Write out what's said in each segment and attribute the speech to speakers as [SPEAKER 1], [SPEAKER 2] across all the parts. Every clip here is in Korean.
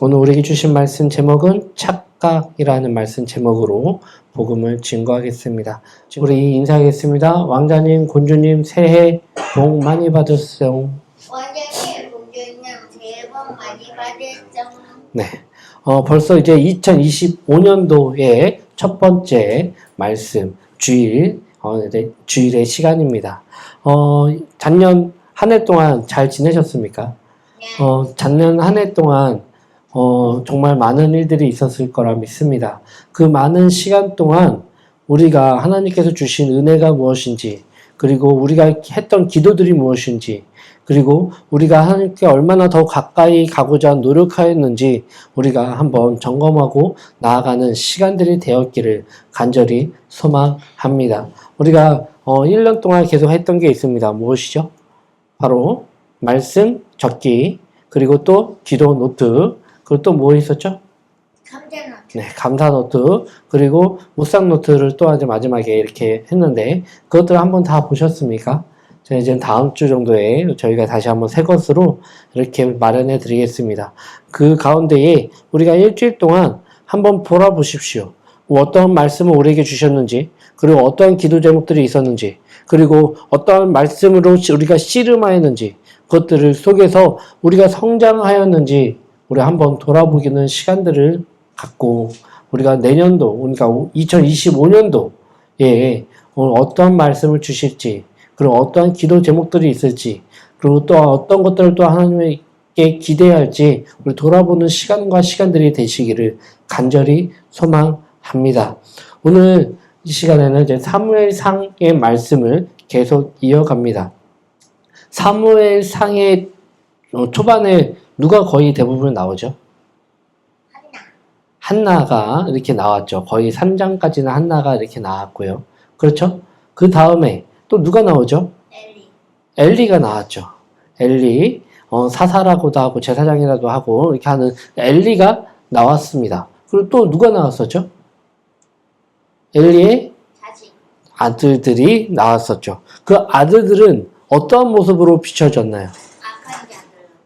[SPEAKER 1] 오늘 우리에게 주신 말씀 제목은 착각이라는 말씀 제목으로 복음을 증거하겠습니다. 우리 인사하겠습니다. 왕자님, 곤주님 새해 복 많이 받으세요.
[SPEAKER 2] 왕자님, 곤주님 새해 복 많이 받으세요.
[SPEAKER 1] 네, 벌써 이제 2025년도의 첫 번째 말씀 주일의 시간입니다. 작년 한 해 동안 잘 지내셨습니까?
[SPEAKER 2] 네.
[SPEAKER 1] 작년 한 해 동안 정말 많은 일들이 있었을 거라 믿습니다. 그 많은 시간 동안 우리가 하나님께서 주신 은혜가 무엇인지, 그리고 우리가 했던 기도들이 무엇인지, 그리고 우리가 하나님께 얼마나 더 가까이 가고자 노력하였는지 우리가 한번 점검하고 나아가는 시간들이 되었기를 간절히 소망합니다. 우리가 1년 동안 계속 했던 게 있습니다. 무엇이죠? 바로 말씀 적기, 그리고 또 기도 노트, 그리고 또 뭐 있었죠?
[SPEAKER 2] 감자 노트.
[SPEAKER 1] 네, 감사 노트, 그리고 묵상 노트를 또 아주 마지막에 이렇게 했는데 그것들 한번 다 보셨습니까? 자, 이제 다음 주 정도에 저희가 다시 한번 새 것으로 이렇게 마련해 드리겠습니다. 그 가운데에 우리가 일주일 동안 한번 돌아보십시오. 어떤 말씀을 우리에게 주셨는지, 그리고 어떠한 기도 제목들이 있었는지, 그리고 어떠한 말씀으로 우리가 씨름하였는지, 그것들을 속에서 우리가 성장하였는지 우리 한번 돌아보기는 시간들을 갖고 우리가 내년도, 그러니까 2025년도에 어떠한 말씀을 주실지, 그리고 어떠한 기도 제목들이 있을지, 그리고 또 어떤 것들을 또 하나님께 기대할지 우리 돌아보는 시간과 시간들이 되시기를 간절히 소망합니다. 오늘 이 시간에는 이제 사무엘상의 말씀을 계속 이어갑니다. 사무엘상의 초반에 누가 거의 대부분 나오죠? 한나가 이렇게 나왔죠. 거의 3장까지는 한나가 이렇게 나왔고요. 그렇죠? 그 다음에 또 누가 나오죠? 엘리가 나왔죠. 엘리, 사사라고도 하고 제사장이라도 하고 이렇게 하는 엘리가 나왔습니다. 그리고 또 누가 나왔었죠? 엘리의 아들들이 나왔었죠. 그 아들들은 어떠한 모습으로 비춰졌나요?
[SPEAKER 2] 악한 자들.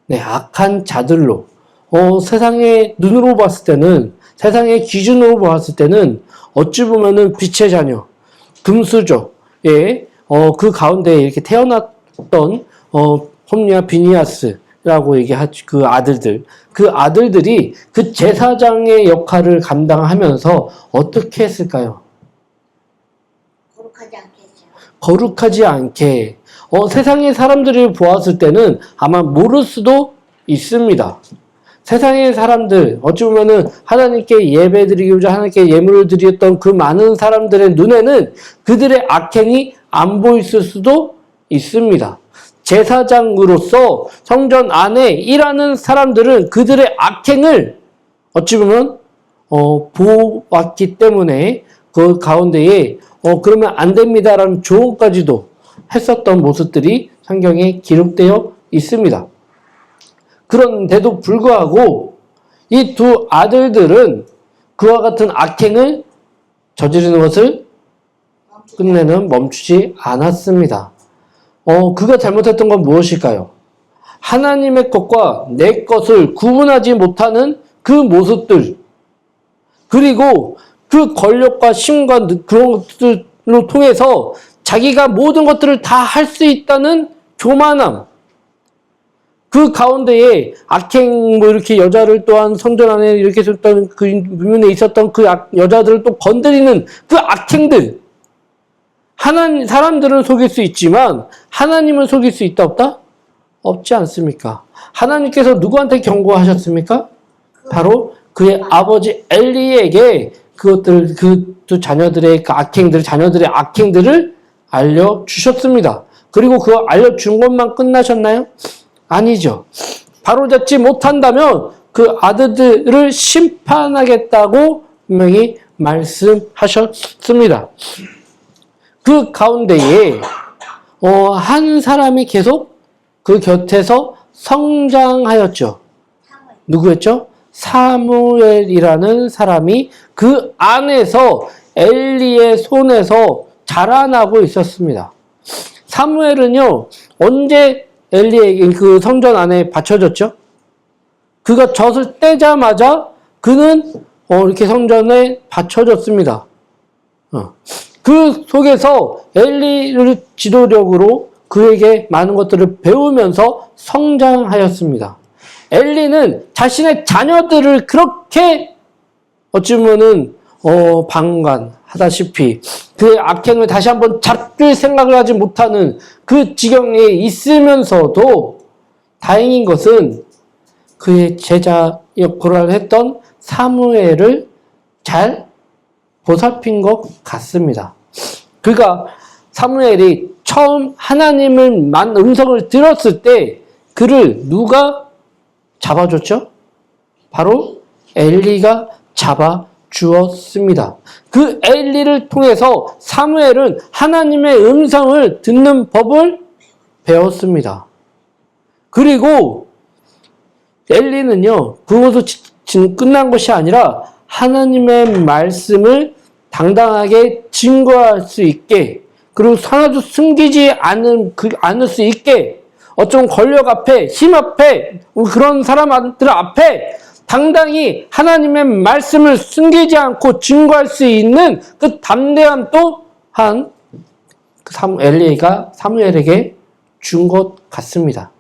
[SPEAKER 1] 네, 악한 자들로. 세상의 눈으로 봤을 때는, 세상의 기준으로 봤을 때는 어찌 보면은 빛의 자녀, 금수저, 그 가운데 이렇게 태어났던 홈리와 비니아스라고 얘기하죠. 그 아들들이 그 제사장의 역할을 감당하면서 어떻게 했을까요?
[SPEAKER 2] 거룩하지 않겠죠.
[SPEAKER 1] 거룩하지 않게. 세상의 사람들을 보았을 때는 아마 모를 수도 있습니다. 세상의 사람들, 어찌 보면은 하나님께 예배드리고자 하나님께 예물을 드렸던 그 많은 사람들의 눈에는 그들의 악행이 안 보였을 수도 있습니다. 제사장으로서 성전 안에 일하는 사람들은 그들의 악행을 어찌 보면 보았기 때문에 그 가운데에 그러면 안 됩니다라는 조언까지도 했었던 모습들이 성경에 기록되어 있습니다. 그런데도 불구하고 이 두 아들들은 그와 같은 악행을 저지르는 것을 끝내는 멈추지 않았습니다. 그가 잘못했던 건 무엇일까요? 하나님의 것과 내 것을 구분하지 못하는 그 모습들, 그리고 그 권력과 힘과 그런 것들로 통해서 자기가 모든 것들을 다 할 수 있다는 교만함, 그 가운데에 악행, 이렇게 여자를 또한 성전 안에 이렇게 있었던 그 문에 있었던 그 여자들을 또 건드리는 그 악행들, 사람들은 속일 수 있지만 하나님은 속일 수 있다 없다? 없지 않습니까? 하나님께서 누구한테 경고하셨습니까? 바로 그의 아버지 엘리에게 그것들, 그 두 자녀들의 그 악행들, 자녀들의 악행들을 알려주셨습니다. 그리고 그거 알려준 것만 끝나셨나요? 아니죠. 바로잡지 못한다면 그 아들들을 심판하겠다고 분명히 말씀하셨습니다. 그 가운데에 한 사람이 계속 그 곁에서 성장하였죠. 누구였죠? 사무엘이라는 사람이 그 안에서 엘리의 손에서 자라나고 있었습니다. 사무엘은요, 언제 엘리에게 그 성전 안에 바쳐졌죠? 그가 젖을 떼자마자 그는 이렇게 성전에 바쳐졌습니다. 그 속에서 엘리를 지도력으로 그에게 많은 것들을 배우면서 성장하였습니다. 엘리는 자신의 자녀들을 그렇게 어찌 보면은 방관하다시피 그의 악행을 다시 한번 잡을 생각을 하지 못하는 그 지경에 있으면서도 다행인 것은 그의 제자 역할을 했던 사무엘을 잘 보살핀 것 같습니다. 사무엘이 처음 하나님의 음성을 들었을 때 그를 누가 잡아줬죠? 바로 엘리가 잡아주었습니다. 그 엘리를 통해서 사무엘은 하나님의 음성을 듣는 법을 배웠습니다. 그리고 엘리는요, 그것으로 끝난 것이 아니라 하나님의 말씀을 당당하게 증거할 수 있게, 그리고 하나도 숨기지 않을 수 있게, 어떤 권력 앞에, 힘 앞에, 그런 사람들 앞에 당당히 하나님의 말씀을 숨기지 않고 증거할 수 있는 그 담대함 또한 엘리가 사무엘에게 준 것 같습니다.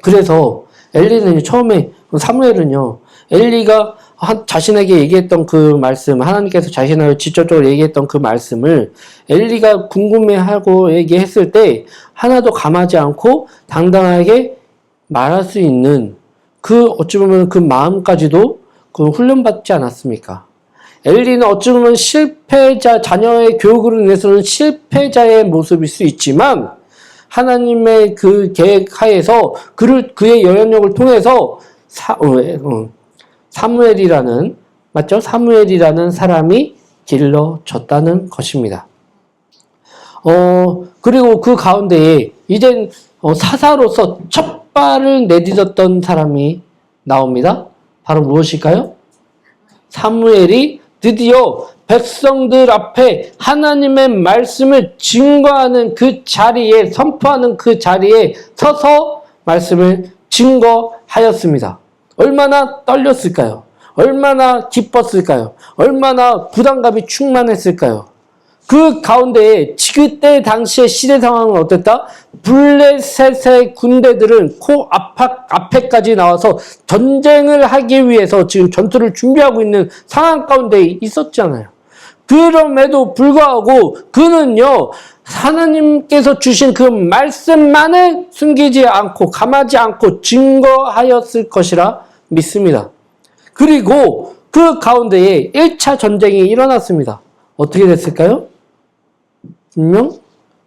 [SPEAKER 1] 그래서 엘리는 처음에, 사무엘은요, 엘리가 자신에게 얘기했던 그 말씀, 하나님께서 자신을 직접적으로 얘기했던 그 말씀을 엘리가 궁금해하고 얘기했을 때 하나도 감하지 않고 당당하게 말할 수 있는 그 어찌 보면 그 마음까지도 그 훈련받지 않았습니까? 엘리는 어찌 보면 실패자, 자녀의 교육으로 인해서는 실패자의 모습일 수 있지만 하나님의 그 계획 하에서 그의 영향력을 통해서 사무엘이라는, 맞죠? 사무엘이라는 사람이 길러졌다는 것입니다. 그리고 그 가운데에 이젠 사사로서 첫 발을 내딛었던 사람이 나옵니다. 바로 무엇일까요? 사무엘이 드디어 백성들 앞에 하나님의 말씀을 증거하는 그 자리에, 선포하는 그 자리에 서서 말씀을 증거하였습니다. 얼마나 떨렸을까요? 얼마나 기뻤을까요? 얼마나 부담감이 충만했을까요? 그 가운데에 그때 당시의 시대 상황은 어땠다? 블레셋의 군대들은 앞에까지 나와서 전쟁을 하기 위해서 지금 전투를 준비하고 있는 상황 가운데 있었잖아요. 그럼에도 불구하고 그는요, 하나님께서 주신 그 말씀만을 숨기지 않고 감하지 않고 증거하였을 것이라 믿습니다. 그리고 그 가운데에 1차 전쟁이 일어났습니다. 어떻게 됐을까요? 분명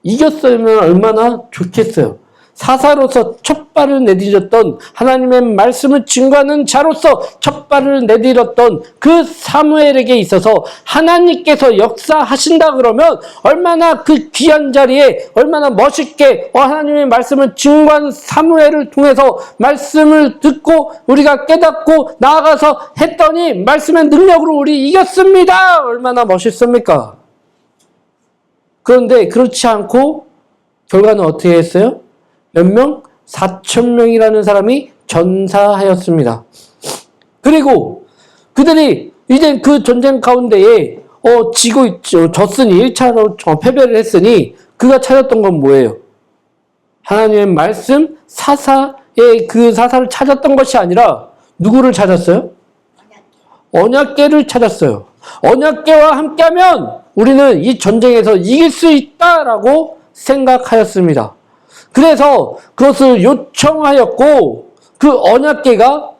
[SPEAKER 1] 이겼으면 얼마나 좋겠어요. 사사로서 첫 발을 내딛었던, 하나님의 말씀을 증거하는 자로서 첫 발을 내딛었던 그 사무엘에게 있어서 하나님께서 역사하신다 그러면 얼마나 그 귀한 자리에 얼마나 멋있게 하나님의 말씀을 증거하는 사무엘을 통해서 말씀을 듣고 우리가 깨닫고 나아가서 했더니 말씀의 능력으로 우리 이겼습니다. 얼마나 멋있습니까? 그런데 그렇지 않고 결과는 어떻게 했어요? 몇 명? 4,000명이라는 사람이 전사하였습니다. 그리고 그들이 이제 그 전쟁 가운데에 졌으니 1차로 패배를 했으니 그가 찾았던 건 뭐예요? 하나님의 말씀, 사사의 그 사사를 찾았던 것이 아니라 누구를 찾았어요? 언약궤를 찾았어요. 언약궤와 함께하면 우리는 이 전쟁에서 이길 수 있다라고 생각하였습니다. 그래서 그것을 요청하였고 그 언약궤가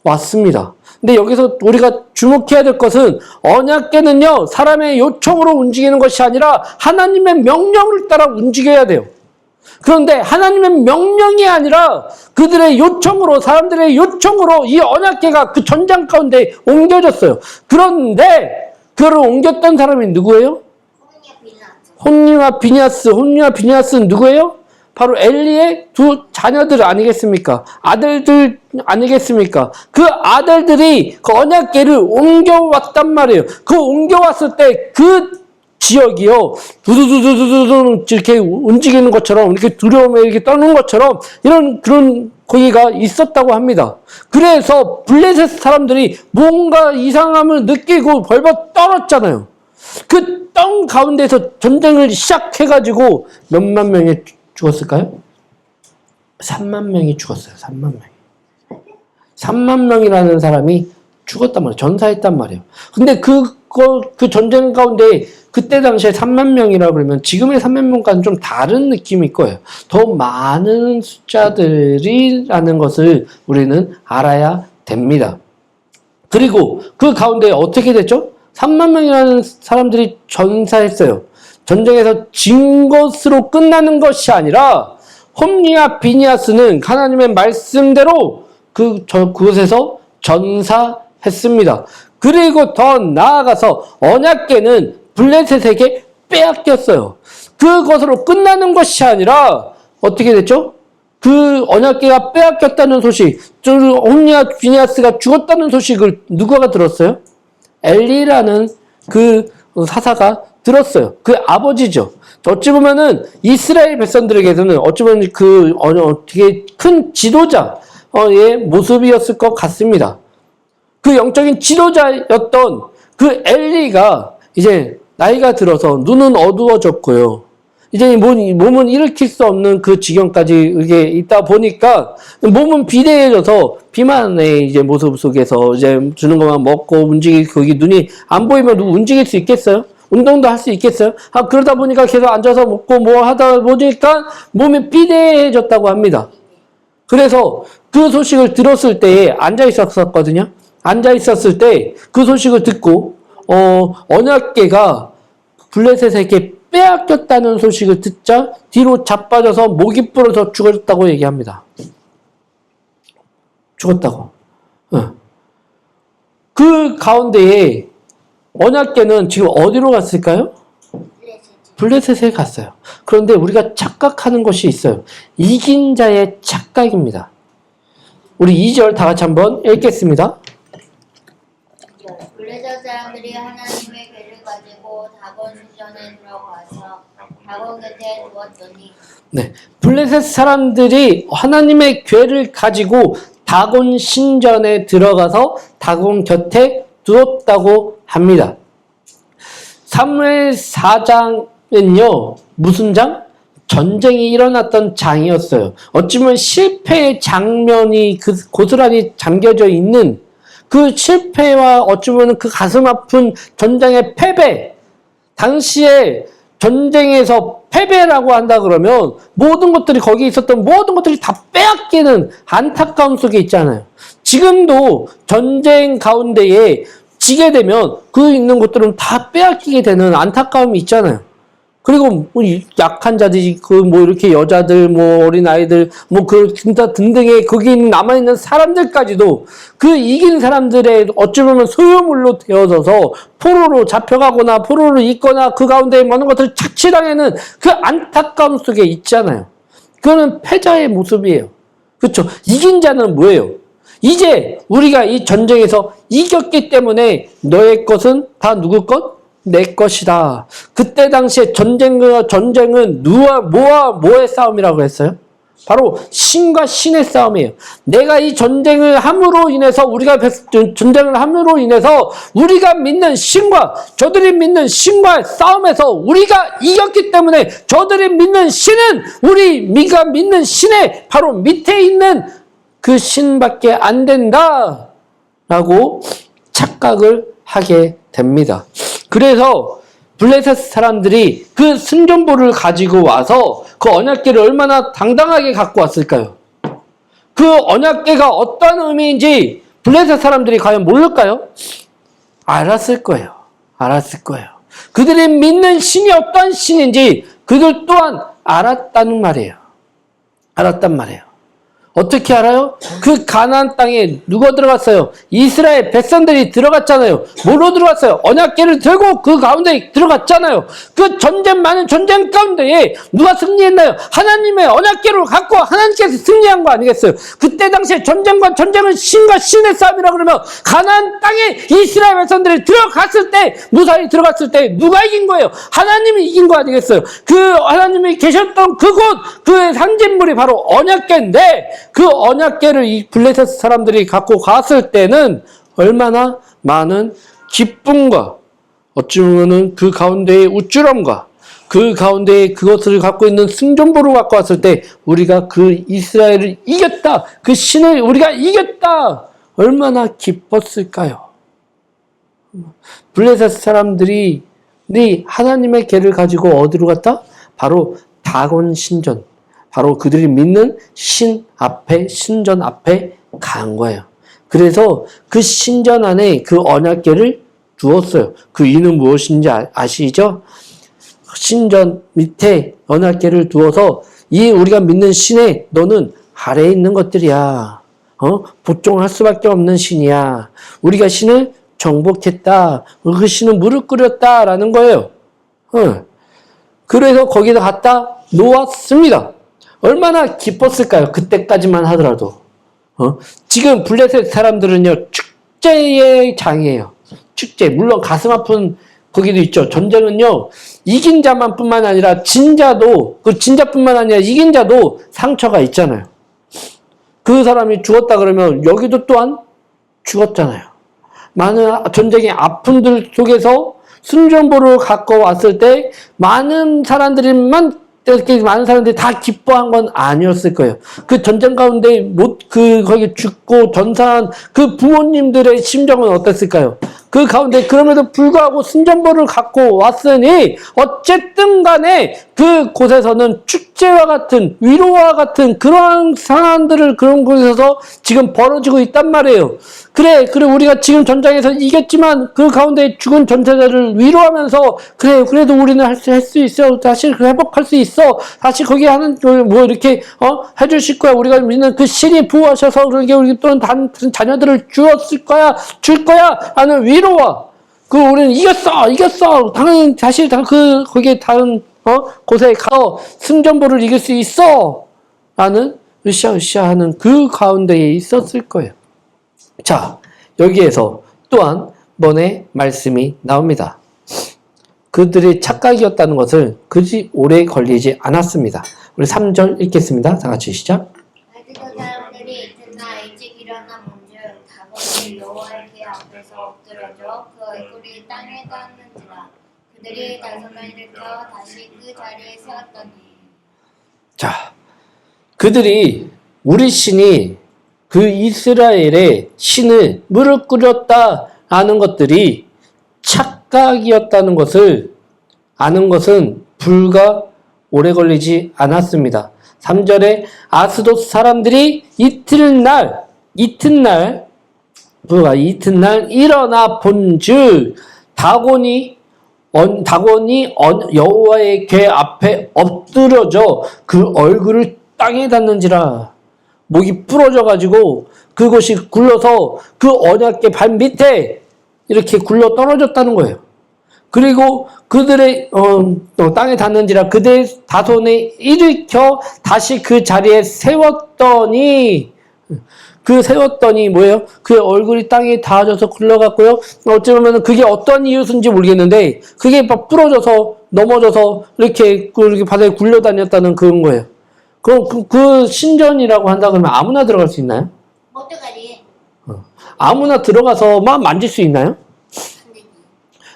[SPEAKER 1] 왔습니다. 근데 여기서 우리가 주목해야 될 것은 언약궤는요, 사람의 요청으로 움직이는 것이 아니라 하나님의 명령을 따라 움직여야 돼요. 그런데 하나님의 명령이 아니라 그들의 요청으로, 사람들의 요청으로 이 언약궤가 그 전장 가운데 옮겨졌어요. 그런데 그를 옮겼던 사람이 누구예요? 혼니와 비니아스는 누구예요? 바로 엘리의 두 자녀들 아니겠습니까? 아들들 아니겠습니까? 그 아들들이 그 언약궤를 옮겨왔단 말이에요. 그 옮겨왔을 때 그 지역이요, 두두두두두두 이렇게 움직이는 것처럼, 이렇게 두려움에 이렇게 떠는 것처럼, 이런, 그런 거기가 있었다고 합니다. 그래서 블레셋 사람들이 뭔가 이상함을 느끼고 벌벌 떨었잖아요. 그 땅 가운데서 전쟁을 시작해가지고 몇만 명이 죽었을까요? 3만 명이 죽었어요. 3만 명이. 3만 명이라는 사람이 죽었단 말이에요. 전사했단 말이에요. 근데 그 전쟁 가운데 그때 당시에 3만 명이라 그러면 지금의 3만 명과는 좀 다른 느낌일 거예요. 더 많은 숫자들이라는 것을 우리는 알아야 됩니다. 그리고 그 가운데 어떻게 됐죠? 3만 명이라는 사람들이 전사했어요. 전쟁에서 진 것으로 끝나는 것이 아니라 홈리와 비니아스는 하나님의 말씀대로 그곳에서 전사했습니다. 그리고 더 나아가서 언약궤는 블레셋에게 빼앗겼어요. 그것으로 끝나는 것이 아니라 어떻게 됐죠? 그 언약궤가 빼앗겼다는 소식, 홈리와 비니아스가 죽었다는 소식을 누가 들었어요? 엘리라는 그 사사가 들었어요. 그 아버지죠. 어찌 보면은 이스라엘 백성들에게서는 어찌 보면 되게 큰 지도자의 모습이었을 것 같습니다. 그 영적인 지도자였던 그 엘리가 이제 나이가 들어서 눈은 어두워졌고요. 이제 몸은 일으킬 수 없는 그 지경까지 이게 있다 보니까 몸은 비대해져서 비만의 이제 모습 속에서 이제 주는 것만 먹고 거기 눈이 안 보이면 움직일 수 있겠어요? 운동도 할 수 있겠어요? 그러다 보니까 계속 앉아서 먹고 뭐 하다 보니까 몸이 비대해졌다고 합니다. 그래서 그 소식을 들었을 때에 앉아 있었거든요. 앉아 있었을 때 그 소식을 듣고 언약궤가 블레셋에게 빼앗겼다는 소식을 듣자 뒤로 자빠져서 목이 부러져 죽었다고 얘기합니다. 죽었다고. 그 가운데에 언약궤는 지금 어디로 갔을까요? 블레셋에 갔어요. 그런데 우리가 착각하는 것이 있어요. 이긴 자의 착각입니다. 우리 2절 다 같이 한번 읽겠습니다.
[SPEAKER 2] 블레셋 사람들이 하나님의 궤를 가지고 다곤 신전에 들어가서 다곤 곁에 두었더니
[SPEAKER 1] 네, 블레셋 사람들이 하나님의 궤를 가지고 다곤 신전에 들어가서 다곤 곁에 두었다고 합니다. 사무엘 4장은요, 무슨 장? 전쟁이 일어났던 장이었어요. 어찌보면 실패의 장면이 고스란히 잠겨져 있는 그 실패와 어찌보면 그 가슴 아픈 전쟁의 패배, 당시에 전쟁에서 패배라고 한다 그러면 모든 것들이 거기 있었던 모든 것들이 다 빼앗기는 안타까움 속에 있잖아요. 지금도 전쟁 가운데에 지게 되면 그 있는 것들은 다 빼앗기게 되는 안타까움이 있잖아요. 그리고 뭐 약한 자들이 이렇게 여자들 어린 아이들 진짜 등등의 거기 남아있는 사람들까지도 그 이긴 사람들의 어찌 보면 소유물로 되어져서 포로로 잡혀가거나 포로로 있거나 그 가운데 많은 것들을 착취당하는 그 안타까움 속에 있잖아요. 그거는 패자의 모습이에요. 그렇죠? 이긴 자는 뭐예요? 이제 우리가 이 전쟁에서 이겼기 때문에 너의 것은 다 누구 것? 내 것이다. 그때 당시에 전쟁은 뭐의 싸움이라고 했어요? 바로 신과 신의 싸움이에요. 내가 이 전쟁을 함으로 인해서 우리가 믿는 신과 저들이 믿는 신과의 싸움에서 우리가 이겼기 때문에 저들이 믿는 신은 우리가 믿는 신의 바로 밑에 있는 그 신밖에 안 된다라고 착각을 하게 됩니다. 그래서 블레셋 사람들이 그 순전보를 가지고 와서 그 언약궤를 얼마나 당당하게 갖고 왔을까요? 그 언약궤가 어떤 의미인지 블레셋 사람들이 과연 모를까요? 알았을 거예요. 그들이 믿는 신이 어떤 신인지 그들 또한 알았단 말이에요. 어떻게 알아요? 그 가나안 땅에 누가 들어갔어요? 이스라엘 백성들이 들어갔잖아요. 뭐로 들어갔어요? 언약궤를 들고 그 가운데 들어갔잖아요. 그 전쟁 많은 전쟁 가운데에 누가 승리했나요? 하나님의 언약궤를 갖고 하나님께서 승리한 거 아니겠어요? 그때 당시에 전쟁과 전쟁은 신과 신의 싸움이라 그러면 가나안 땅에 이스라엘 백성들이 들어갔을 때, 무사히 들어갔을 때 누가 이긴 거예요? 하나님이 이긴 거 아니겠어요? 그 하나님이 계셨던 그곳, 그 상징물이 바로 언약궤인데, 그 언약궤를 이 블레셋 사람들이 갖고 갔을 때는 얼마나 많은 기쁨과 어찌 보면은 그 가운데의 우쭐함과 그 가운데에 그것을 갖고 있는 승전보를 갖고 왔을 때 우리가 그 이스라엘을 이겼다, 그 신을 우리가 이겼다, 얼마나 기뻤을까요? 블레셋 사람들이 하나님의 궤를 가지고 어디로 갔다? 바로 다곤 신전, 바로 그들이 믿는 신전 앞에 간 거예요. 그래서 그 신전 안에 그 언약궤를 두었어요. 그 이유는 무엇인지 아시죠? 신전 밑에 언약궤를 두어서 이 우리가 믿는 신에 너는 아래에 있는 것들이야. 복종할 수밖에 없는 신이야. 우리가 신을 정복했다. 그 신은 무릎 꿇었다라는 거예요. 그래서 거기다 갖다 놓았습니다. 얼마나 기뻤을까요? 그때까지만 하더라도. 지금 블레셋 사람들은요, 축제의 장이에요. 축제. 물론 가슴 아픈 거기도 있죠. 전쟁은요, 이긴 자만 뿐만 아니라 진자도, 그 진자뿐만 아니라 이긴 자도 상처가 있잖아요. 그 사람이 죽었다 그러면 여기도 또한 죽었잖아요. 많은 전쟁의 아픔들 속에서 승전보를 갖고 왔을 때 많은 사람들이 다 기뻐한 건 아니었을 거예요. 그 전쟁 가운데 거기 죽고 전사한 그 부모님들의 심정은 어땠을까요? 그 가운데 그럼에도 불구하고 승전보를 갖고 왔으니 어쨌든 간에 그 곳에서는 축제와 같은 위로와 같은 그러한 상황들을 그런 곳에서 지금 벌어지고 있단 말이에요. 그래 우리가 지금 전장에서 이겼지만 그 가운데 죽은 전사자를 위로하면서 그래도 우리는 할 수 있어. 다시 회복할 수 있어. 다시 거기 하는 뭐 이렇게 해주실 거야. 우리가 믿는 그 신이 부어하셔서 그러게 우리 또는 다른 자녀들을 줄 거야 하는 위로와 우리는 이겼어. 당연히 다시 거기에 다른 곳에 가서 승전보를 이길 수 있어 라는 으쌰으쌰하는 그 가운데에 있었을 거예요. 자, 여기에서 또한 번의 말씀이 나옵니다. 그들이 착각이었다는 것을 그지 오래 걸리지 않았습니다. 우리 3절 읽겠습니다. 다 같이 시작.
[SPEAKER 2] 알지도 사람들이 이튿날 일찍 일어나 본즉 다곤이 여호와의 궤 앞에서 엎드러져 그 얼굴이 땅에 닿았는지라. 그들이 다손을 일으켜 다시 그 자리에 세웠더니.
[SPEAKER 1] 자, 그들이 우리 신이 그 이스라엘의 신을 무릎 꿇었다라는 것들이 착각이었다는 것을 아는 것은 불과 오래 걸리지 않았습니다. 3절에 아스돗 사람들이 이튿날 일어나 본즉 다곤이 여호와의 궤 앞에 엎드러져 그 얼굴을 땅에 닿는지라. 목이 부러져 가지고 그것이 굴러서 그 언약궤 발 밑에 이렇게 굴러 떨어졌다는 거예요. 그리고 그들의 땅에 닿는지라 그들의 다손에 일으켜 다시 그 자리에 세웠더니 뭐예요? 그의 얼굴이 땅에 닿아져서 굴러갔고요. 어찌 보면 그게 어떤 이유인지 모르겠는데 그게 막 부러져서 넘어져서 이렇게 바다에 굴러다녔다는 그런 거예요. 그럼 그 신전이라고 한다 그러면 아무나 들어갈 수 있나요?
[SPEAKER 2] 어떡하지?
[SPEAKER 1] 아무나 들어가서 막 만질 수 있나요?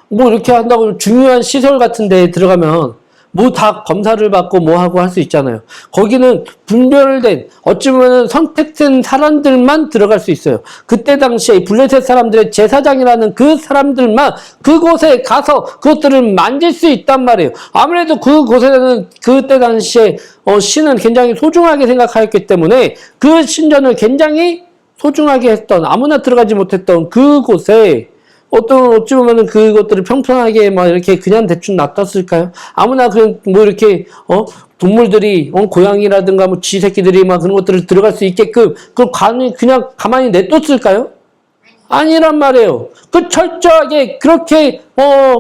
[SPEAKER 1] 뭐 이렇게 한다고 중요한 시설 같은 데 들어가면 뭐 다 검사를 받고 뭐 하고 할 수 있잖아요. 거기는 분별된 어찌 보면 선택된 사람들만 들어갈 수 있어요. 그때 당시에 블레셋 사람들의 제사장이라는 그 사람들만 그곳에 가서 그것들을 만질 수 있단 말이에요. 아무래도 그곳에는 그때 당시에 신은 굉장히 소중하게 생각하였기 때문에 그 신전을 굉장히 소중하게 했던, 아무나 들어가지 못했던 그곳에 어찌 보면은 그것들을 평평하게 막 이렇게 그냥 대충 놔뒀을까요? 아무나 그냥 뭐 이렇게, 동물들이, 고양이라든가 뭐 쥐 새끼들이 막 그런 것들을 들어갈 수 있게끔 그걸 그냥 가만히 냅뒀을까요? 아니란 말이에요. 그 철저하게 그렇게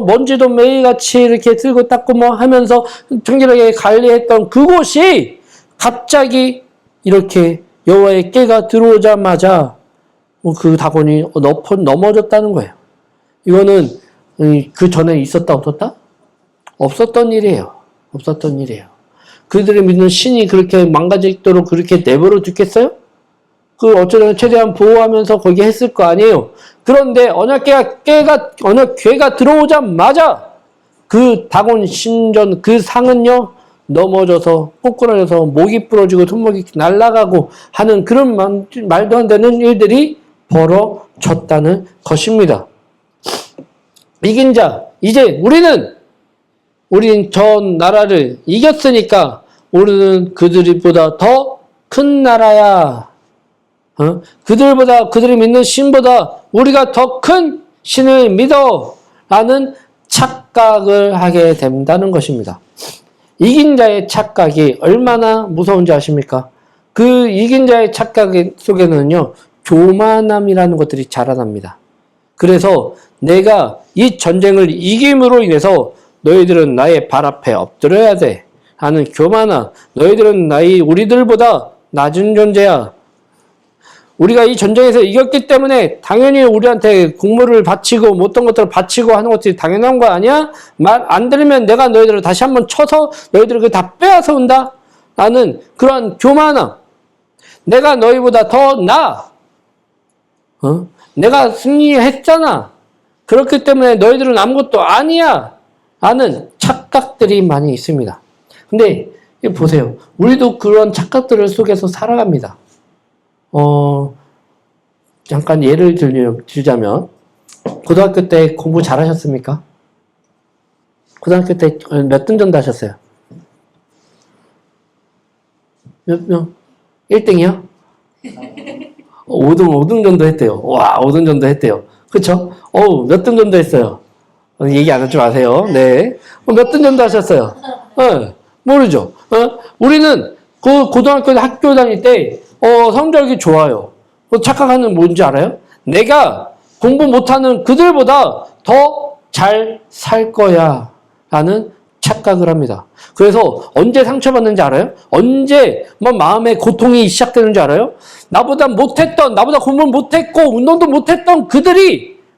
[SPEAKER 1] 먼지도 매일같이 이렇게 들고 닦고 뭐 하면서 정결하게 관리했던 그곳이 갑자기 이렇게 여호와의 깨가 들어오자마자 그 다곤이 넘어졌다는 거예요. 이거는 그 전에 있었다 없었다? 없었던 일이에요. 없었던 일이에요. 그들이 믿는 신이 그렇게 망가지도록 그렇게 내버려 두겠어요? 그 어쩌면 최대한 보호하면서 거기 했을 거 아니에요. 그런데 언약궤가 들어오자마자 그 다곤 신전 그 상은요 넘어져서 꼬꾸라져서 목이 부러지고 손목이 날아가고 하는 그런 말도 안 되는 일들이 벌어졌다는 것입니다. 이긴 자, 이제 우리는 전 나라를 이겼으니까 우리는 그들보다 더 큰 나라야. 그들이 믿는 신보다 우리가 더 큰 신을 믿어 라는 착각을 하게 된다는 것입니다. 이긴 자의 착각이 얼마나 무서운지 아십니까? 그 이긴 자의 착각 속에는요, 교만함이라는 것들이 자라납니다. 그래서 내가 이 전쟁을 이김으로 인해서 너희들은 나의 발 앞에 엎드려야 돼 하는 교만함, 너희들은 우리들보다 낮은 존재야. 우리가 이 전쟁에서 이겼기 때문에 당연히 우리한테 공물을 바치고 어떤 것들을 바치고 하는 것들이 당연한 거 아니야? 말 안 들으면 내가 너희들을 다시 한번 쳐서 너희들을 다 빼앗아 온다? 라는 그런 교만함. 내가 너희보다 더 나아. 내가 승리했잖아. 그렇기 때문에 너희들은 아무것도 아니야. 라는 착각들이 많이 있습니다. 근데 보세요. 우리도 그런 착각들 속에서 살아갑니다. 잠깐 예를 들자면, 고등학교 때 공부 잘하셨습니까? 고등학교 때 몇 등 정도 하셨어요? 몇 명? 1등이요? 5등 정도 했대요. 와, 5등 정도 했대요. 그쵸? 몇 등 정도 했어요? 얘기 안 하지 마세요. 네. 몇 등 정도 하셨어요? 모르죠. 우리는 그 고등학교 학교 다닐 때, 성적이 좋아요. 착각하는 뭔지 알아요? 내가 공부 못하는 그들보다 더 잘 살 거야. 라는 착각을 합니다. 그래서 언제 상처받는지 알아요? 언제 마음의 고통이 시작되는지 알아요? 나보다 공부 못했고, 운동도 못했던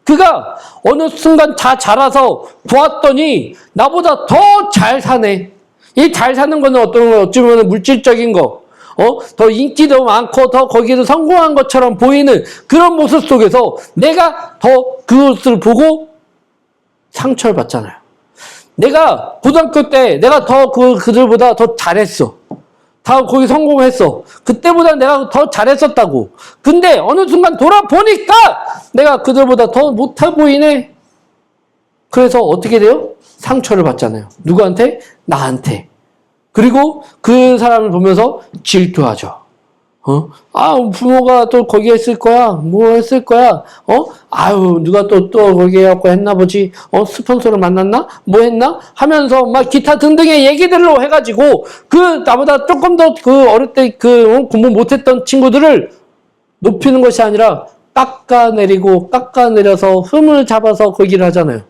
[SPEAKER 1] 그가 어느 순간 다 자라서 보았더니 나보다 더 잘 사네. 이 잘 사는 거는 어떤 거, 어찌 보면 물질적인 거, 더 인기도 많고 더 거기서 성공한 것처럼 보이는 그런 모습 속에서 내가 더 그것을 보고 상처를 받잖아요. 내가 고등학교 때 내가 더 그들보다 더 잘했어. 다 거기 성공했어. 그때보다 내가 더 잘했었다고. 근데 어느 순간 돌아보니까 내가 그들보다 더 못해 보이네. 그래서 어떻게 돼요? 상처를 받잖아요. 누구한테? 나한테. 그리고 그 사람을 보면서 질투하죠. 부모가 또 거기 했을 거야. 뭐 했을 거야. 누가 또 거기에 갖고 했나 보지. 스폰서를 만났나? 뭐 했나? 하면서 막 기타 등등의 얘기들로 해가지고 나보다 조금 더 어릴 때 공부 못했던 친구들을 높이는 것이 아니라 깎아내려서 흠을 잡아서 거기를 하잖아요.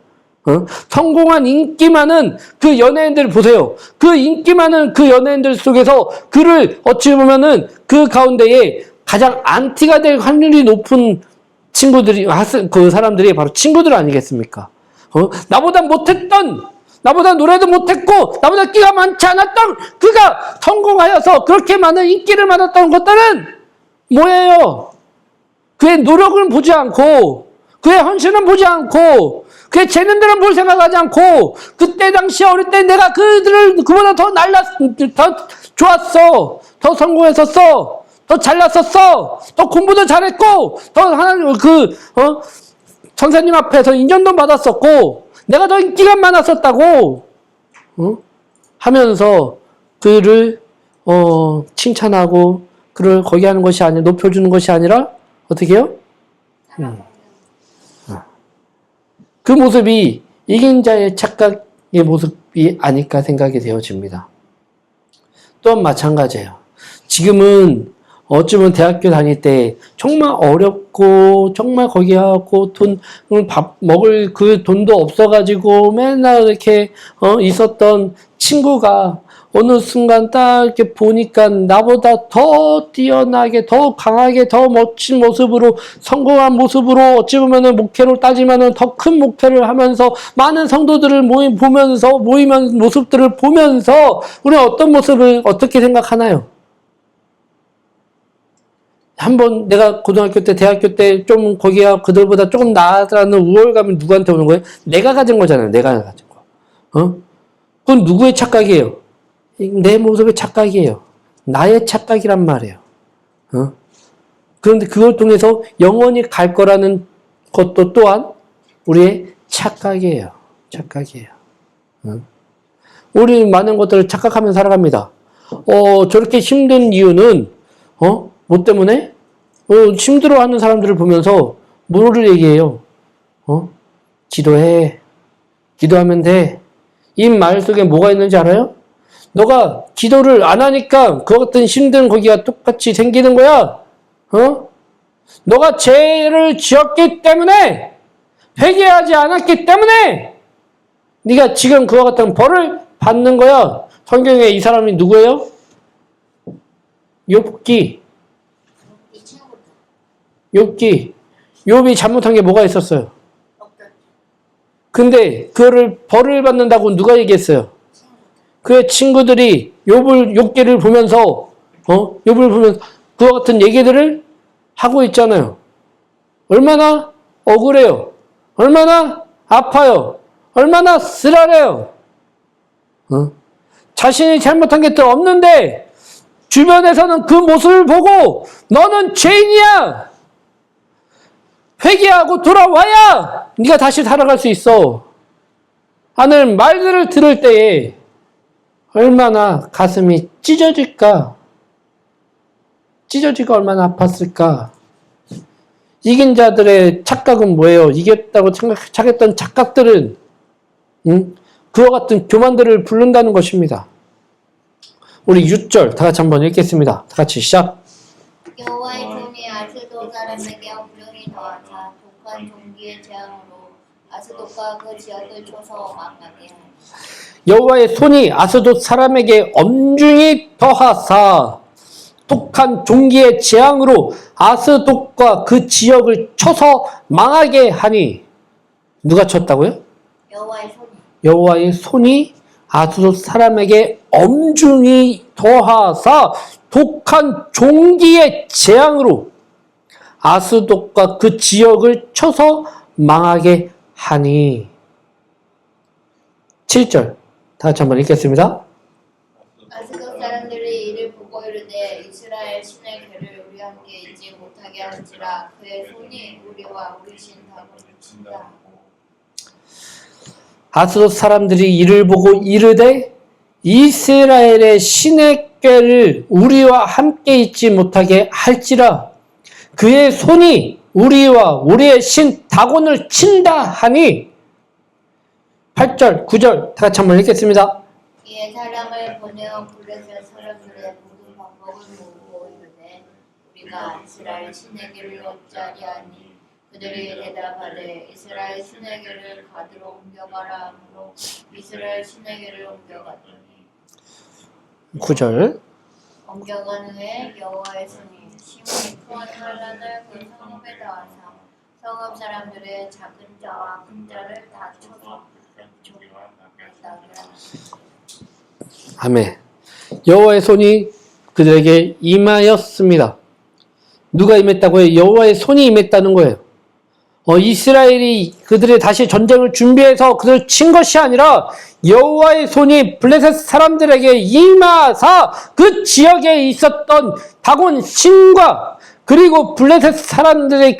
[SPEAKER 1] 성공한 인기 많은 그 연예인들 보세요. 그 인기 많은 그 연예인들 속에서 그를 어찌 보면은 그 가운데에 가장 안티가 될 확률이 높은 친구들이, 그 사람들이 바로 친구들 아니겠습니까? 나보다 노래도 못했고, 나보다 끼가 많지 않았던 그가 성공하여서 그렇게 많은 인기를 받았던 것들은 뭐예요? 그의 노력을 보지 않고, 그의 헌신은 보지 않고, 그의 재능들은 볼 생각하지 않고, 그때 당시 어릴 때 내가 그보다 더 좋았어. 더 성공했었어. 더 잘났었어. 더 공부도 잘했고, 선생님 앞에서 인정도 받았었고, 내가 더 인기가 많았었다고, 하면서 그를, 칭찬하고, 그를 거기 하는 것이 아니라, 높여주는 것이 아니라, 어떻게 해요? 그 모습이 이긴 자의 착각의 모습이 아닐까 생각이 되어집니다. 또한 마찬가지예요. 지금은 어쩌면 대학교 다닐 때 정말 어렵고 정말 거기 하고 밥 먹을 그 돈도 없어가지고 맨날 이렇게 있었던 친구가 어느 순간 딱 이렇게 보니까 나보다 더 뛰어나게, 더 강하게, 더 멋진 모습으로, 성공한 모습으로, 어찌 보면은 목회로 따지면은 더 큰 목회를 하면서 많은 성도들을 모이면 모습들을 보면서 우리는 어떤 모습을 어떻게 생각하나요? 한번 내가 고등학교 때, 대학교 때 좀 거기가 그들보다 조금 나아라는 우월감이 누구한테 오는 거예요? 내가 가진 거잖아요. 내가 가진 거. 그건 누구의 착각이에요? 내 모습의 착각이에요. 나의 착각이란 말이에요. 그런데 그걸 통해서 영원히 갈 거라는 것도 또한 우리의 착각이에요. 착각이에요. 우리 많은 것들을 착각하며 살아갑니다. 저렇게 힘든 이유는 뭐 때문에? 힘들어하는 사람들을 보면서 뭐를 얘기해요? 기도해. 기도하면 돼. 이 말 속에 뭐가 있는지 알아요? 너가 기도를 안 하니까 그 같은 힘든 거기가 똑같이 생기는 거야. 너가 죄를 지었기 때문에, 회개하지 않았기 때문에 네가 지금 그와 같은 벌을 받는 거야. 성경에 이 사람이 누구예요? 욥기. 욥이 잘못한 게 뭐가 있었어요? 근데 그거를 벌을 받는다고 누가 얘기했어요? 그의 친구들이 욥기를 보면서 그와 같은 얘기들을 하고 있잖아요. 얼마나 억울해요. 얼마나 아파요. 얼마나 쓰라려요. 자신이 잘못한 게 또 없는데 주변에서는 그 모습을 보고 너는 죄인이야. 회개하고 돌아와야 네가 다시 살아갈 수 있어. 하는 말들을 들을 때에 얼마나 가슴이 찢어질까? 찢어지고 얼마나 아팠을까? 이긴 자들의 착각은 뭐예요? 이겼다고 착각했던 착각들은 그와 같은 교만들을 부른다는 것입니다. 우리 6절 다 같이 한번 읽겠습니다. 다 같이 시작.
[SPEAKER 2] 여호와의 손이 아스돗 사람에게 엄중히 더하사 독한 종기의 재앙으로 아스돗과 그 지역을 쳐서 망하게 하니
[SPEAKER 1] 여호와의 손이 아스돗 사람에게 엄중히 더하사 독한 종기의 재앙으로 아스돗과 그 지역을 쳐서 망하게 하니. 누가 쳤다고요? 여호와의 손이 아스돗 사람에게 엄중히 더하사 독한 종기의 재앙으로 아스돗과 그 지역을 쳐서 망하게 하니. 7절 다 같이 한번 읽겠습니다.
[SPEAKER 2] 아스돗 사람들이 이를 보고 이르되 이스라엘 신의 괴를 우리와 함께 잊지 못하게 할지라 그의 손이 우리와 우리 신 다곤을 친다.
[SPEAKER 1] 아스돗 사람들이 이를 보고 이르되 이스라엘의 신의 꾀를 우리와 함께 잊지 못하게 할지라 그의 손이 우리와 우리의 신 다곤을 친다 하니. 8절 9절 다 같이 한번 읽겠습니다.
[SPEAKER 2] 이에 사람을 보내어 블레셋 사람들의 모든 방법을 모으고 이르되 우리가 이스라엘 신의 길을 어찌하리 하니 그들이 대답하되 이스라엘 신의 길을 가드로 옮겨가라 하므로 이스라엘 신의 길을 옮겨갔더니
[SPEAKER 1] 9절
[SPEAKER 2] 옮겨간 후에 여호와의 손이 심히 큰 환란을 그 성읍에 더하사 성읍 사람들의 작은 자와 큰 자를 다 쳐서
[SPEAKER 1] 아멘. 여호와의 손이 그들에게 임하였습니다. 누가 임했다고요? 여호와의 손이 임했다는 거예요. 이스라엘이 그들의 다시 전쟁을 준비해서 그들을 친 것이 아니라 여호와의 손이 블레셋 사람들에게 임하사 그 지역에 있었던 다곤 신과 그리고 블레셋 사람들의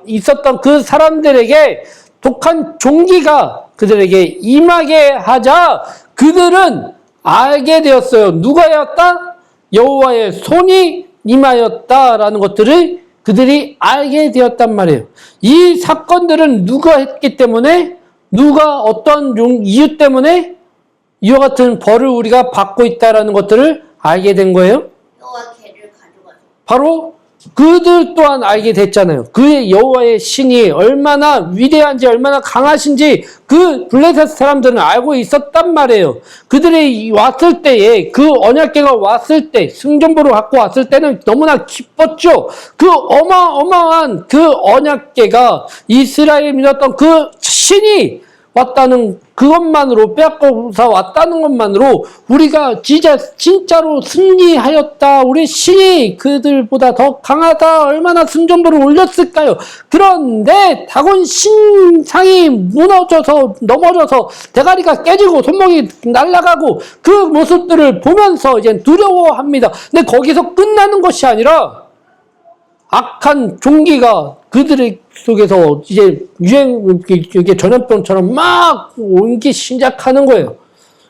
[SPEAKER 1] 있었던 그 사람들에게 독한 종기가 그들에게 임하게 하자 그들은 알게 되었어요. 누가였다? 여호와의 손이 임하였다라는 것들을 그들이 알게 되었단 말이에요. 이 사건들은 누가 했기 때문에, 누가 어떤 이유 때문에 이와 같은 벌을 우리가 받고 있다라는 것들을 알게 된 거예요?
[SPEAKER 2] 여호와께를 가져가서
[SPEAKER 1] 바로 그들 또한 알게 됐잖아요. 그의 여호와의 신이 얼마나 위대한지 얼마나 강하신지 그 블레셋 사람들은 알고 있었단 말이에요. 그들이 왔을 때에 그 언약궤가 왔을 때 승전보로 갖고 왔을 때는 너무나 기뻤죠. 그 어마어마한 그 언약궤가 이스라엘 믿었던 그 신이 왔다는 그것만으로 빼앗고서 왔다는 것만으로 우리가 진짜로 승리하였다. 우리 신이 그들보다 더 강하다. 얼마나 승전보를 올렸을까요? 그런데 다곤 신상이 무너져서 넘어져서 대가리가 깨지고 손목이 날아가고 그 모습들을 보면서 이제 두려워합니다. 근데 거기서 끝나는 것이 아니라 악한 종기가 그들의 속에서 이제 이게 전염병처럼 막 온기 시작하는 거예요.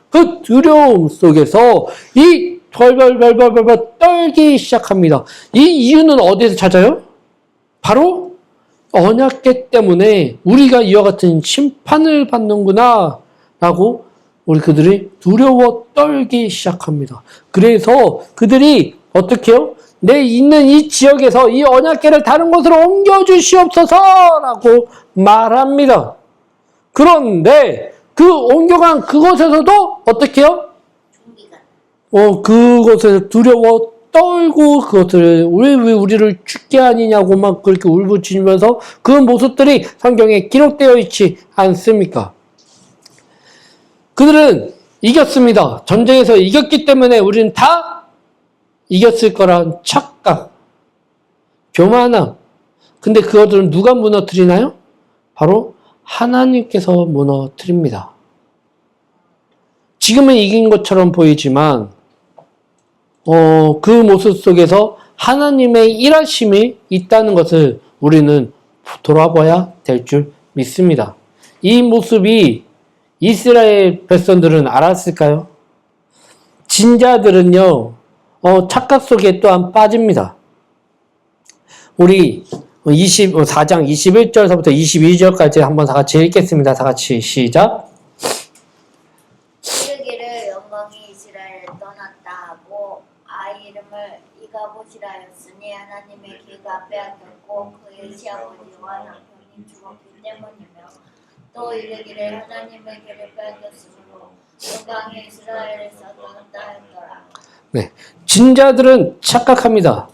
[SPEAKER 1] 그 두려움 속에서 이 벌벌 떨기 시작합니다. 이 이유는 어디에서 찾아요? 바로 언약궤 때문에 우리가 이와 같은 심판을 받는구나 라고 우리 그들이 두려워 떨기 시작합니다. 그래서 그들이 어떻게 해요? 내 있는 이 지역에서 이 언약궤를 다른 곳으로 옮겨주시옵소서라고 말합니다. 그런데 그 옮겨간 그곳에서도 어떻게 해요? 그곳에서 두려워 떨고 그것을 왜 우리를 죽게 아니냐고 막 그렇게 울부짖으면서 그 모습들이 성경에 기록되어 있지 않습니까? 그들은 이겼습니다. 전쟁에서 이겼기 때문에 우리는 다 이겼을 거란 착각, 교만함. 근데 그것들은 누가 무너뜨리나요? 바로 하나님께서 무너뜨립니다. 지금은 이긴 것처럼 보이지만 그 모습 속에서 하나님의 일하심이 있다는 것을 우리는 돌아봐야 될 줄 믿습니다. 이 모습이 이스라엘 백성들은 알았을까요? 진자들은요, 착각 속에 또한 빠집니다. 우리 4장 21절서부터 22절까지 한번 다 같이 읽겠습니다. 다 같이 시작.
[SPEAKER 2] 이르기를 영광이 이스라엘을 떠났다 하고 아이 이름을 이가봇이라 하였으니 하나님의 귀가 빼앗겼고 그의 시아버지와 남편이 죽었기 때문이며 또 이르기를 하나님의 귀를 빼앗겼으므로 영광이 이스라엘에서 떠났다 하였더라. 네, 진자들은 착각합니다.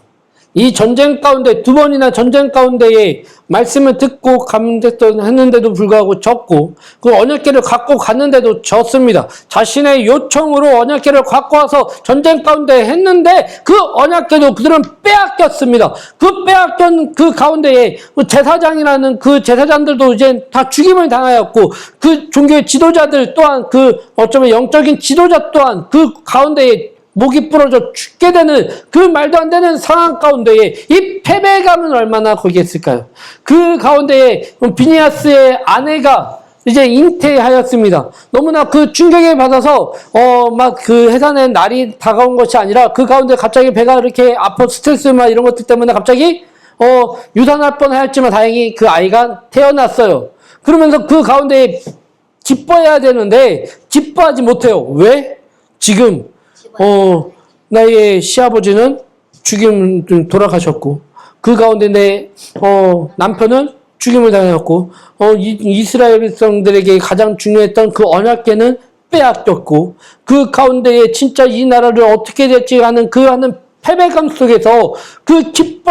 [SPEAKER 2] 이 전쟁 가운데 두 번이나 전쟁 가운데에 말씀을 듣고 했는데도 불구하고 졌고 그 언약궤를 갖고 갔는데도 졌습니다. 자신의 요청으로 언약궤를 갖고 와서 전쟁 가운데 했는데 그 언약궤도 그들은 빼앗겼습니다. 그 빼앗긴 그 가운데에 제사장이라는 그 제사장들도 이제 다 죽임을 당하였고 그 종교의 지도자들 또한 그 어쩌면 영적인 지도자 또한 그 가운데에 목이 부러져 죽게 되는 그 말도 안 되는 상황 가운데에 이 패배감은 얼마나 거기에 있을까요? 그 가운데에 비니아스의 아내가 이제 잉태하였습니다. 너무나 그 충격에 받아서 막 그 해산의 날이 다가온 것이 아니라 그 가운데 갑자기 배가 이렇게 아파 스트레스 막 이런 것들 때문에 갑자기 유산할 뻔하였지만 다행히 그 아이가 태어났어요. 그러면서 그 가운데 기뻐해야 되는데 기뻐하지 못해요. 왜? 지금 나의 시아버지는 돌아가셨고, 그 가운데 내, 남편은 죽임을 당했고, 이스라엘 백성들에게 가장 중요했던 그 언약궤는 빼앗겼고, 그 가운데에 진짜 이 나라를 어떻게 될지 하는 하는 패배감 속에서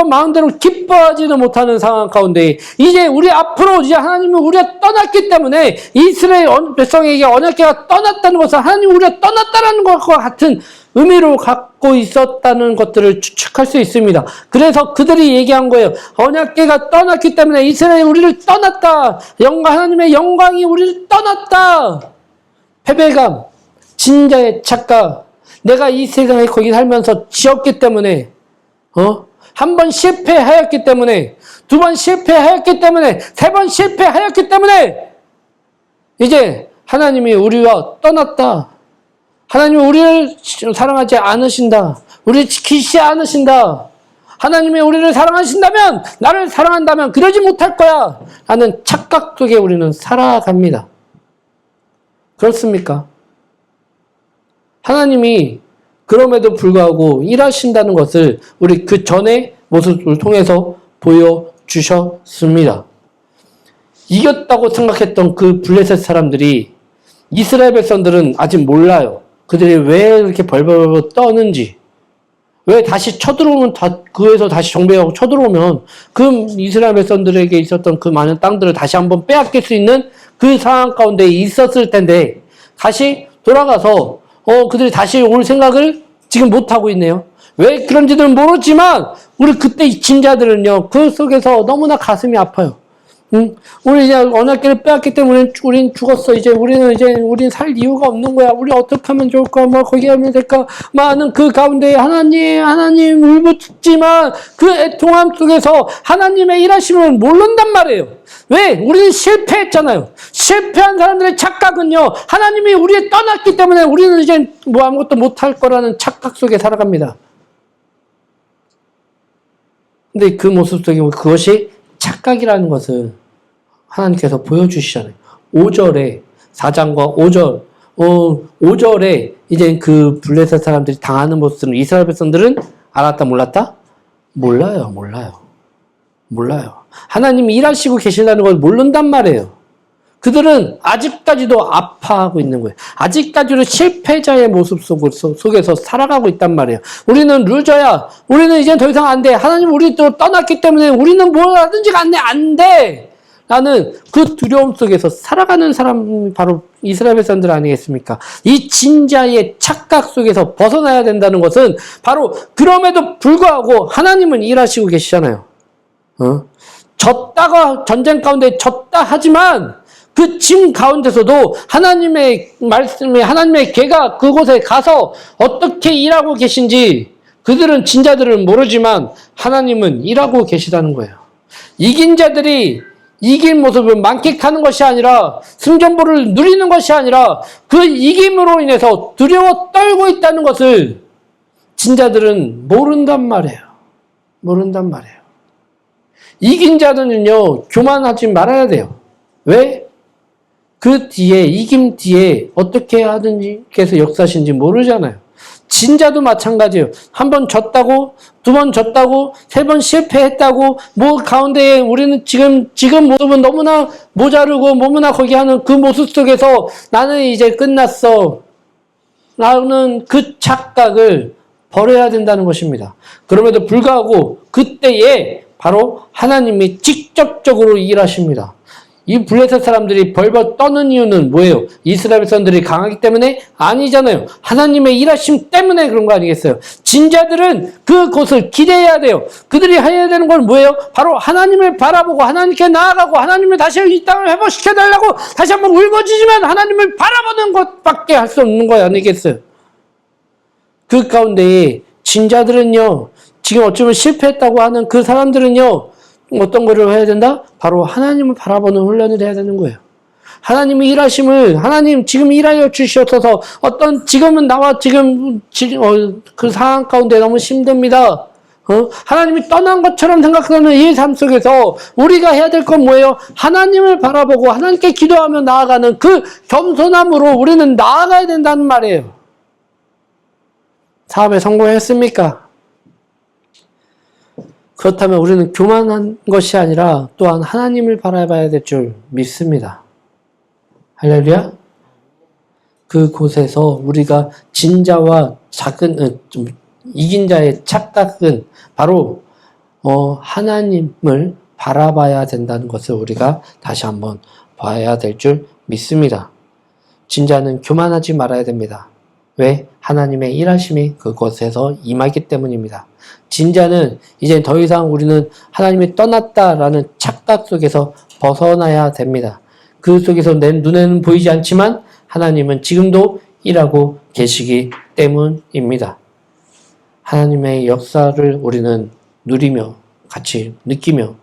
[SPEAKER 2] 마음대로 기뻐하지는 못하는 상황 가운데, 이제 우리 앞으로 이제 하나님은 우리가 떠났기 때문에 이스라엘 백성에게 언약궤가 떠났다는 것은 하나님 우리가 떠났다는 것과 같은 의미로 갖고 있었다는 것들을 추측할 수 있습니다. 그래서 그들이 얘기한 거예요. 언약궤가 떠났기 때문에 이스라엘이 우리를 떠났다. 하나님의 영광이 우리를 떠났다. 패배감, 진자의 착각. 내가 이 세상에 거기 살면서 지었기 때문에, 한 번 실패하였기 때문에, 두 번 실패하였기 때문에, 세 번 실패하였기 때문에, 이제 하나님이 우리와 떠났다. 하나님이 우리를 사랑하지 않으신다. 우리를 지키시지 않으신다. 하나님이 우리를 사랑하신다면, 나를 사랑한다면 그러지 못할 거야. 라는 착각 속에 우리는 살아갑니다. 그렇습니까? 하나님이
[SPEAKER 1] 그럼에도 불구하고 일하신다는 것을 우리 그 전의 모습을 통해서 보여주셨습니다. 이겼다고 생각했던 그 블레셋 사람들이 이스라엘 백성들은 아직 몰라요. 그들이 왜 이렇게 벌벌 떠는지. 왜 다시 쳐들어오면, 그에서 다시 정배하고 쳐들어오면 그 이스라엘 백성들에게 있었던 그 많은 땅들을 다시 한번 빼앗길 수 있는 그 상황 가운데 있었을 텐데, 다시 돌아가서, 그들이 다시 올 생각을 지금 못하고 있네요. 왜 그런지는 모르지만, 우리 그때 이 진자들은요, 그 속에서 너무나 가슴이 아파요. 우리 이제 언약궤를 빼앗기 때문에 우린 죽었어. 우린 살 이유가 없는 거야. 우리 어떻게 하면 좋을까? 뭐 거기 하면 될까? 많은 그 가운데 하나님 울부짖지만 그 애통함 속에서 하나님의 일하심을 모른단 말이에요. 왜? 우리는 실패했잖아요. 실패한 사람들의 착각은요, 하나님이 우리를 떠났기 때문에 우리는 이제 뭐 아무것도 못할 거라는 착각 속에 살아갑니다. 근데 그 모습 속에 그것이 착각이라는 것을 하나님께서 보여주시잖아요. 5절에, 4장과 5절, 5절에 이제 그 블레셋 사람들이 당하는 모습을 이스라엘 백성들은 알았다, 몰랐다? 몰라요. 하나님이 일하시고 계신다는 걸 모른단 말이에요. 그들은 아직까지도 아파하고 있는 거예요. 아직까지도 실패자의 모습 속에서 살아가고 있단 말이에요. 우리는 루저야. 우리는 이제 더 이상 안 돼. 하나님 우리 또 떠났기 때문에 우리는 뭘 하든지 안 돼. 라는 그 두려움 속에서 살아가는 사람이 바로 이스라엘 백성들 아니겠습니까? 이 진자의 착각 속에서 벗어나야 된다는 것은 바로 그럼에도 불구하고 하나님은 일하시고 계시잖아요. 졌다가 전쟁 가운데 졌다 하지만 그 짐 가운데서도 하나님의 말씀에 하나님의 개가 그곳에 가서 어떻게 일하고 계신지 그들은 진자들은 모르지만 하나님은 일하고 계시다는 거예요. 이긴 자들이 이긴 모습을 만끽하는 것이 아니라 승전보를 누리는 것이 아니라 그 이김으로 인해서 두려워 떨고 있다는 것을 진자들은 모른단 말이에요. 이긴 자들은요, 교만하지 말아야 돼요. 왜? 그 뒤에, 이김 뒤에 어떻게 하든지 계속 역사하신지 모르잖아요. 진자도 마찬가지예요. 한 번 졌다고, 두 번 졌다고, 세 번 실패했다고, 뭐 가운데에 우리는 지금 모습은 너무나 모자르고 너무나 거기 하는 그 모습 속에서 나는 이제 끝났어. 나는 그 착각을 버려야 된다는 것입니다. 그럼에도 불구하고 그때에 바로 하나님이 직접적으로 일하십니다. 이 블레셋 사람들이 벌벌 떠는 이유는 뭐예요? 이스라엘 사람들이 강하기 때문에? 아니잖아요. 하나님의 일하심 때문에 그런 거 아니겠어요? 진자들은 그곳을 기대해야 돼요. 그들이 해야 되는 건 뭐예요? 바로 하나님을 바라보고 하나님께 나아가고 하나님을 다시 이 땅을 회복시켜달라고 다시 한번 울부짖으면 하나님을 바라보는 것밖에 할 수 없는 거 아니겠어요? 그 가운데에 진자들은요, 지금 어쩌면 실패했다고 하는 그 사람들은요, 어떤 거를 해야 된다? 바로 하나님을 바라보는 훈련을 해야 되는 거예요. 하나님의 일하심을, 하나님 지금 일하여 주시옵소서, 지금은 나와 그 상황 가운데 너무 힘듭니다. 하나님이 떠난 것처럼 생각하는 이 삶 속에서 우리가 해야 될 건 뭐예요? 하나님을 바라보고 하나님께 기도하며 나아가는 그 겸손함으로 우리는 나아가야 된다는 말이에요. 사업에 성공했습니까? 그렇다면 우리는 교만한 것이 아니라 또한 하나님을 바라봐야 될 줄 믿습니다. 할렐루야? 그곳에서 우리가 진자와 이긴 자의 착각은 바로 하나님을 바라봐야 된다는 것을 우리가 다시 한번 봐야 될 줄 믿습니다. 진자는 교만하지 말아야 됩니다. 왜? 하나님의 일하심이 그곳에서 임하기 때문입니다. 진자는 이제 더 이상 우리는 하나님이 떠났다라는 착각 속에서 벗어나야 됩니다. 그 속에서 내 눈에는 보이지 않지만 하나님은 지금도 일하고 계시기 때문입니다. 하나님의 역사를 우리는 누리며 같이 느끼며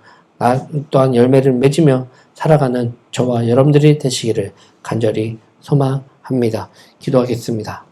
[SPEAKER 1] 또한 열매를 맺으며 살아가는 저와 여러분들이 되시기를 간절히 소망합니다. 기도하겠습니다.